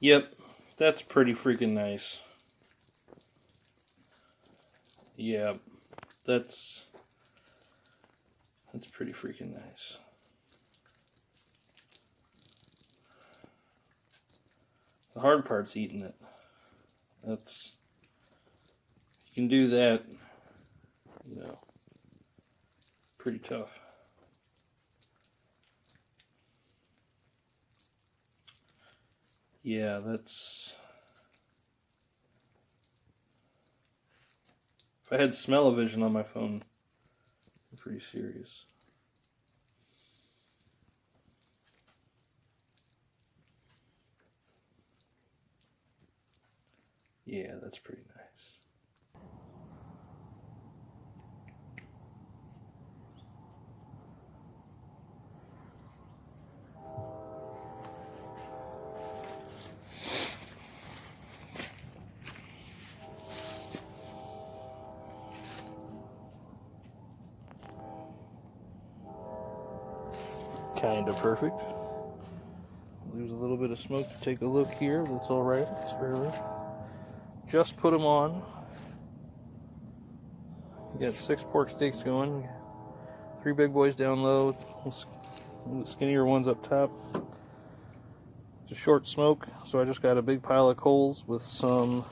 Yep, that's pretty freaking nice. Yeah, that's pretty freaking nice. The hard part's eating it. You can do that, you know, pretty tough. Yeah, if I had smell-o-vision on my phone, I'm pretty serious. Yeah, that's pretty nice. Kind of perfect. Leaves a little bit of smoke to take a look here. That's all right. It's barely. Just put them on. You got 6 pork steaks going. 3 big boys down low. The skinnier ones up top. It's a short smoke, so I just got a big pile of coals with some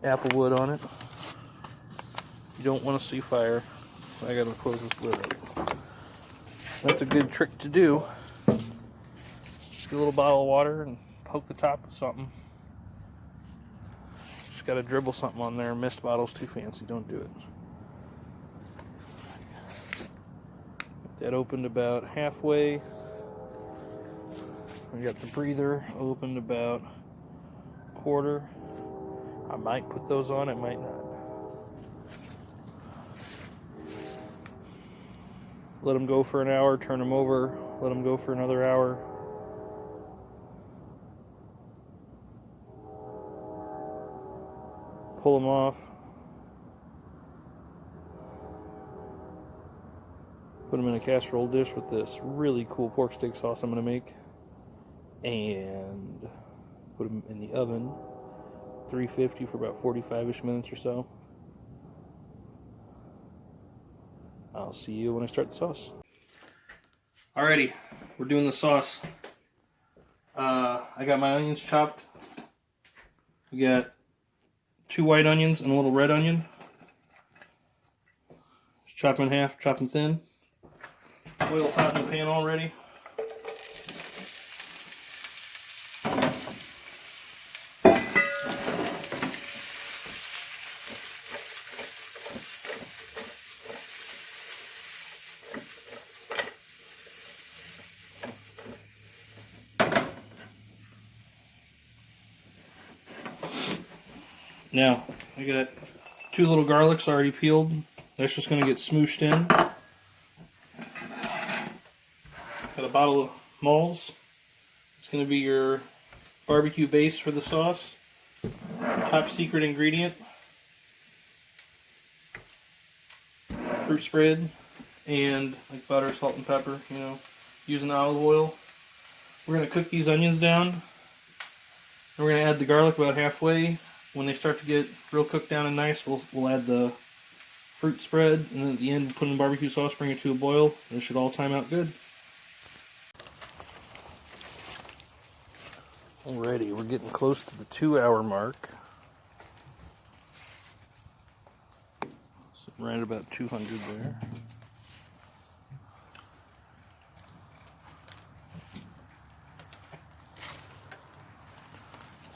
apple wood on it. You don't want to see fire. I gotta close this lid up. That's a good trick to do. Just get a little bottle of water and poke the top with something. Just gotta dribble something on there. Mist bottle's too fancy, don't do it. That opened about halfway. We got the breather opened about a quarter. I might put those on, I might not. Let them go for an hour, turn them over, let them go for another hour. Pull them off. Put them in a casserole dish with this really cool pork steak sauce I'm going to make. And put them in the oven, 350 for about 45-ish minutes or so. I'll see you when I start the sauce. Alrighty, we're doing the sauce. I got my onions chopped. We got 2 white onions and a little red onion. Just chop them in half, chop them thin. Oil's hot in the pan already. Now, I got 2 little garlics already peeled. That's just going to get smooshed in. Got a bottle of Maulls. It's going to be your barbecue base for the sauce. Top secret ingredient. Fruit spread and like butter, salt, and pepper, you know, using olive oil. We're going to cook these onions down. And we're going to add the garlic about halfway. When they start to get real cooked down and nice, we'll add the fruit spread, and then at the end put in the barbecue sauce, bring it to a boil, and it should all time out good. Alrighty, we're getting close to the 2-hour mark. So right about 200 there.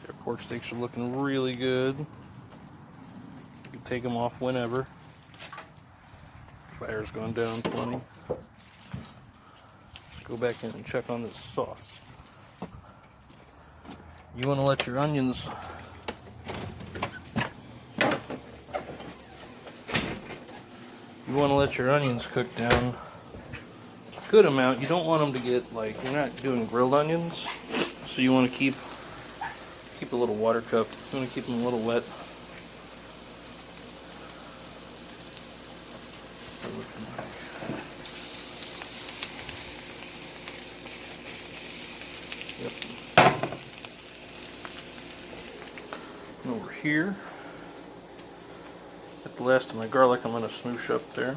Our pork steaks are looking really good. You can take them off whenever. Fire's gone down plenty. Let's go back in and check on this sauce. You want to let your onions cook down a good amount. You don't want them to get, like, you're not doing grilled onions, so you want to keep a little water cup. You want to keep them a little wet. Yep. over here. Get the last of my garlic I'm going to smoosh up there.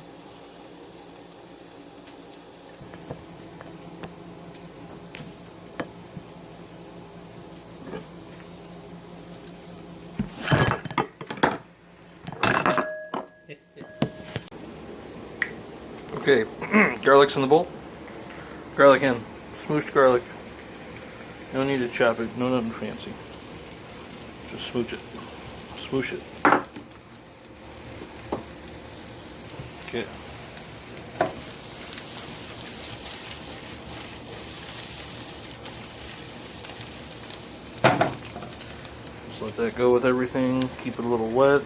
Okay, garlic's in the bowl. Garlic in. Smooshed garlic. No need to chop it, no nothing fancy. Just smooch it. Smoosh it. Okay. Just let that go with everything. Keep it a little wet.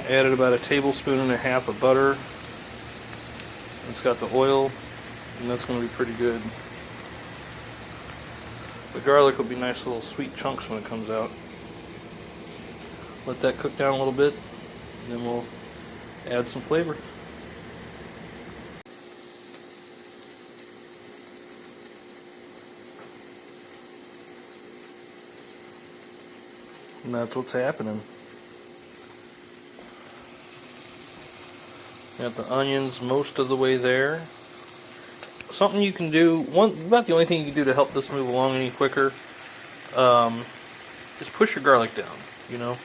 Added about 1.5 tablespoons of butter. It's got the oil, and that's going to be pretty good. The garlic will be nice little sweet chunks when it comes out. Let that cook down a little bit, and then we'll add some flavor. And that's what's happening. Got the onions most of the way there. Something you can do, about the only thing you can do to help this move along any quicker, is push your garlic down. You know,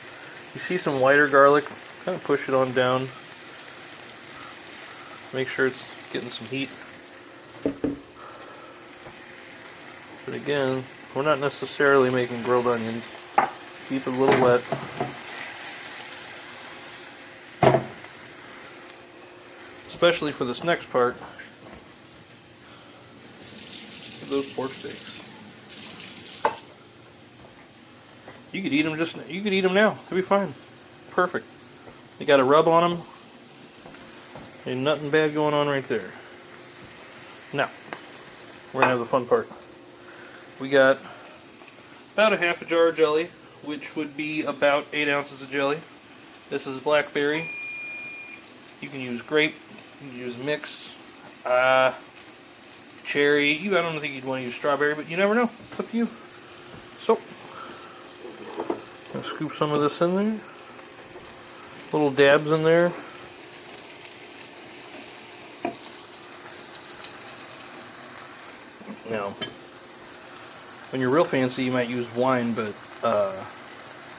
you see some whiter garlic, kind of push it on down. Make sure it's getting some heat. But again, we're not necessarily making grilled onions. Keep it a little wet. Especially for this next part, those pork steaks. You could eat them now. They'll be fine. Perfect. You got a rub on them. Ain't nothing bad going on right there. Now, we're gonna have the fun part. We got about 1/2 jar of jelly, which would be about 8 ounces of jelly. This is Blackberry. You can use grape. You can use mix, cherry. I don't think you'd want to use strawberry, but you never know. It's up to you. So, I'll scoop some of this in there. Little dabs in there. Now, when you're real fancy, you might use wine, but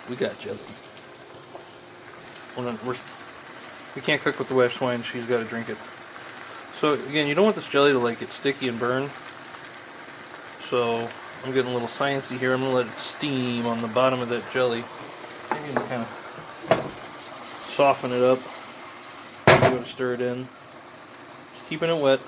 we got jelly. We can't cook with the Welsh wine, she's got to drink it. So again, you don't want this jelly to get sticky and burn. So I'm getting a little sciencey here. I'm going to let it steam on the bottom of that jelly. Maybe kind of soften it up. I'm going to stir it in. Just keeping it wet.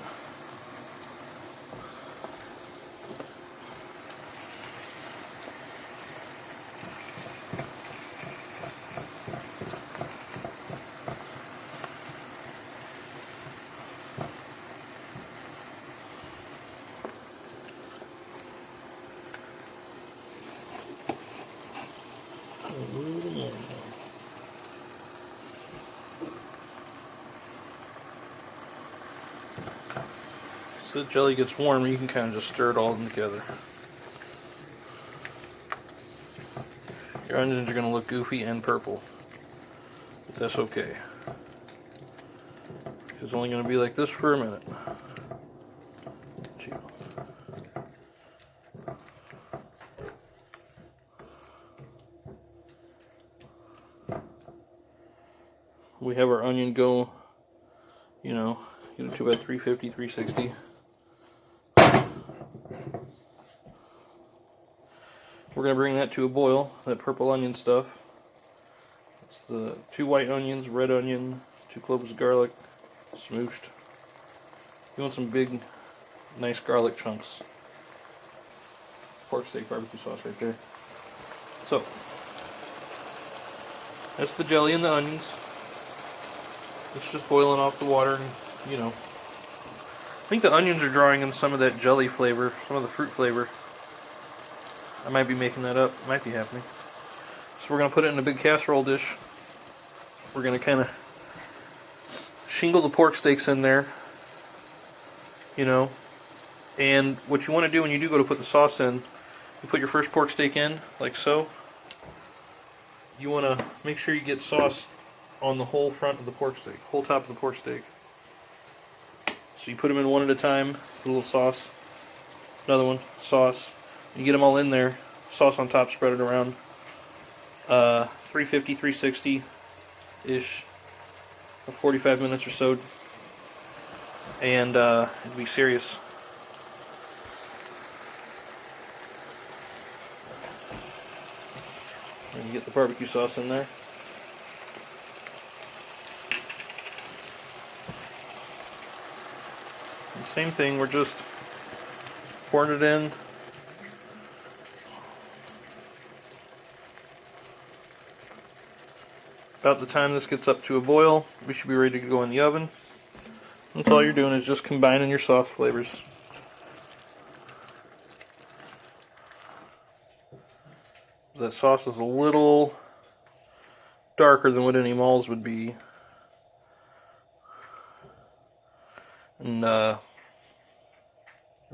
So the jelly gets warm, you can kind of just stir it all together. Your onions are going to look goofy and purple, but that's okay. It's only going to be like this for a minute. We have our onion go, get it to about 350, 360. We're going to bring that to a boil, that purple onion stuff. It's the 2 white onions, red onion, 2 cloves of garlic, smooshed. You want some big, nice garlic chunks. Pork steak barbecue sauce right there. So, that's the jelly and the onions. It's just boiling off the water, and, I think the onions are drawing in some of that jelly flavor, some of the fruit flavor. I might be making that up. It might be happening. So we're going to put it in a big casserole dish. We're going to kind of shingle the pork steaks in there. And what you want to do when you do go to put the sauce in, you put your first pork steak in, like so. You want to make sure you get sauce on the whole front of the pork steak, whole top of the pork steak. So you put them in one at a time, put a little sauce, another one, sauce. You get them all in there, sauce on top, spread it around. 350, 360-ish, 45 minutes or so. And it'll be serious. And you get the barbecue sauce in there. And same thing, we're just pouring it in. About the time this gets up to a boil, we should be ready to go in the oven. That's all you're doing is just combining your sauce flavors. That sauce is a little darker than what any Maulls would be. And when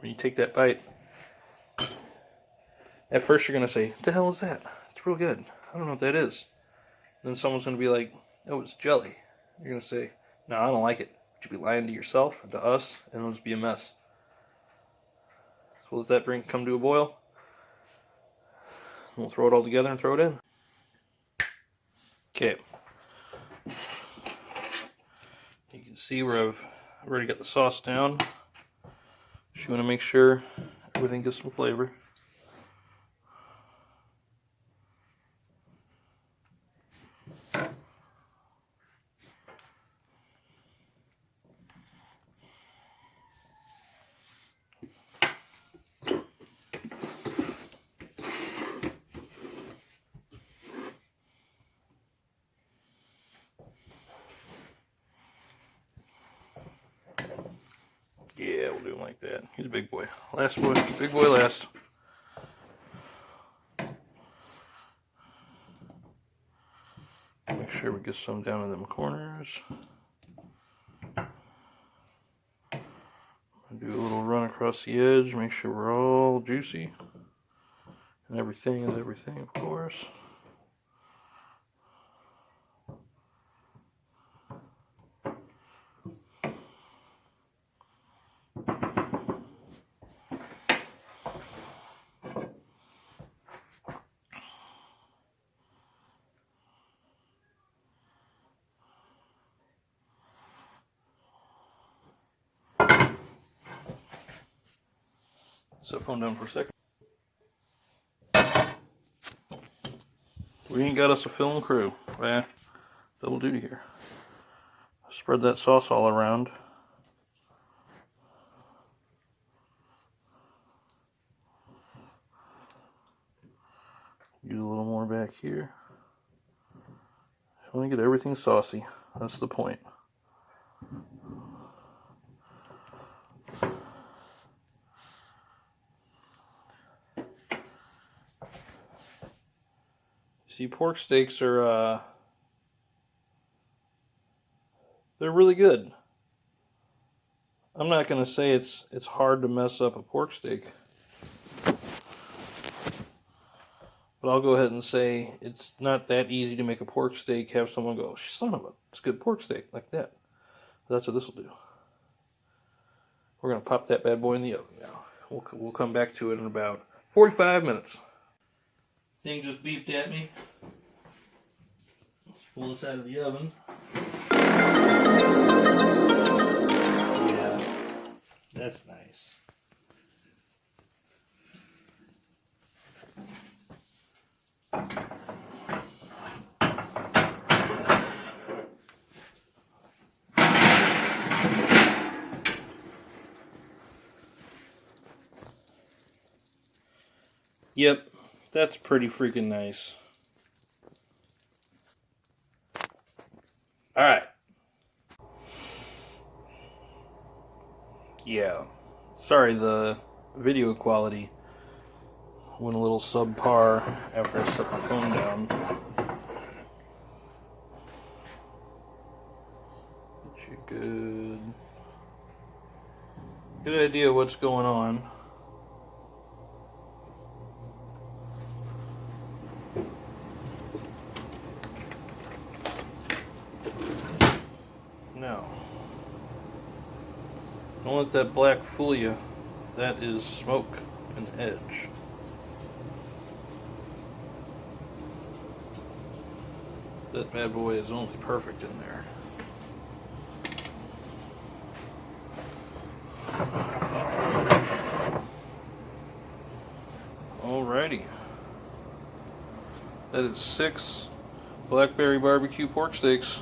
you take that bite, at first you're going to say, "What the hell is that? It's real good. I don't know what that is." And then someone's going to be like, "Oh, it's jelly." You're going to say, "No, I don't like it." But you'd be lying to yourself and to us, and it'll just be a mess. So we'll let that come to a boil. We'll throw it all together and throw it in. Okay. You can see where I've already got the sauce down. Just want to make sure everything gets some flavor. Yeah, we'll do him like that. He's a big boy. Last boy, big boy last. Make sure we get some down in them corners. Do a little run across the edge, make sure we're all juicy. And everything is everything, of course. Set phone down for a second. We ain't got us a film crew. Double duty here. Spread that sauce all around. Use a little more back here. I want to get everything saucy. That's the point. See, pork steaks are, they're really good. I'm not going to say it's hard to mess up a pork steak. But I'll go ahead and say it's not that easy to make a pork steak, have someone go, "Son of a, it's a good pork steak," like that. That's what this will do. We're going to pop that bad boy in the oven now. We'll come back to it in about 45 minutes. Thing just beeped at me. Let's pull this out of the oven. Yeah, that's nice. Yep, that's pretty freaking nice. Alright. Yeah. Sorry, the video quality went a little subpar after I set the phone down. Get you good. Good idea what's going on. Now, don't let that black fool you. That is smoke and edge. That bad boy is only perfect in there. Alrighty. That is 6 Blackberry barbecue pork steaks.